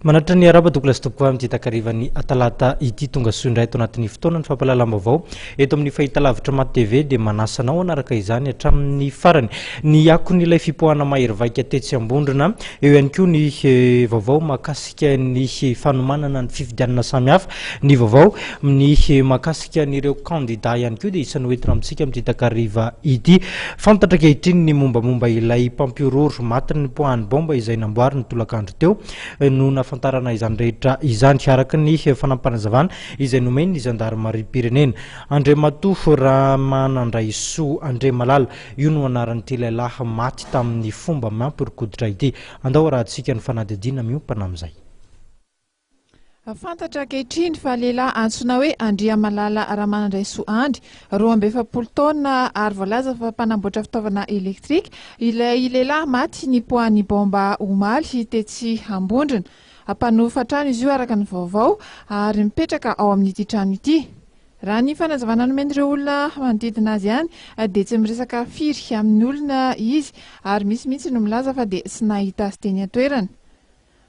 Manatra ny araba Douglas tokoa amin'ity takarivany atalata ity tonga soindray eto anatin'ny fotoana ny fampalalam-baovao eto amin'ny fahitalavitra Maty TV dia manasanao anaraka izany hatramin'ny farany ny akon'ilay fipoahana mahery vaika tetsy Ambondrona eo ihany koa ny vaovao mahakasika ny fanomanana ny fifidianana samihafa ny vaovao ny mahakasika n'ireo candidat ihany koa dia isany hoentina amintsika amin'ity takariva ity fantatra ankehitriny ny mombamomba ilay mpampihorohoro maty ny nipoahan'ny bomba izay namboariny tolakandro teo no Fantarana izany rehetra izany araka ny fanampim-panazavana izay nomen'ny zandarimariam-pirenena Ramanandraisoa Andriamalala io no anaran'ity lehilahy maty tamin'ny fomba mampihorokoditra ity andao rahantsika ny fanadidina miompana amin'izay. Fantatra ankehitriny fa lehilahy antsoina hoe Andriamalala Ramanandraisoa Andry 12 taona ary voalaza fa mpanamboatra fitaovana elektrika ilay lehilahy maty nipoahan'ny baomba omaly tetsy Ambondrona mpanofa trano izy io araka ny vaovao ary mipetraka ao amin'ity trano ity. Raha ny fanazavana nomen'ireo olona manodidina azy ihany dia tsy miresaka firy amin'ny olona izy ary misy mihitsy no milaza fa dia tsy nahita azy teny an-toerana.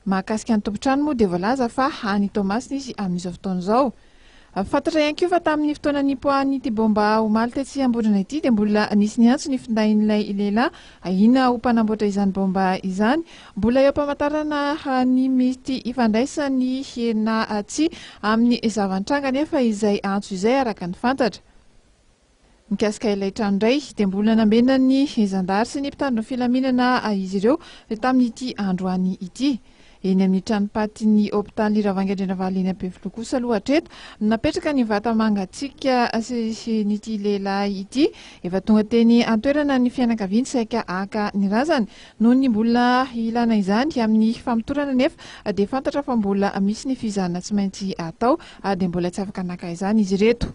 Mahakasika ny tompontrano moa dia voalaza fa any Tomasina izy amin'izao fotoana izao. Fantatra ihany koa fa tamin'ny fotoana nipoahan'ny ity bomba omaly tetsy Ambondrona ity dia mbola nisy ny antso ny findain'ilay lehilahy ahina ho mpanamboatra izany bomba izany mbola eo ampamantarana ny mety ifandraisany na tsy amin'ny zavantranga nefa izay antso izay araka ny fantatra. Mikasika ilay trano indray dia mbola nambena ny zandary sy ny mpitandro ny filaminana izy ireo tamin'ity androany ity. Eny amin'ny tranopaty hopitaly Ravangadrenavalo eny Ampefilo kosa aloha hatreto napetraka ny vata mangatsiaka sy n'ity lehilahy ity efa tonga teny an-toerana ny fianakaviany saika aka ny razany noho ny mbola ilana izany amin'ny famitorana nefa dia fantatra fa mbola misy ny fizahana tsy maintsy atao dia mbola tsy afaka naka izany izy ireto.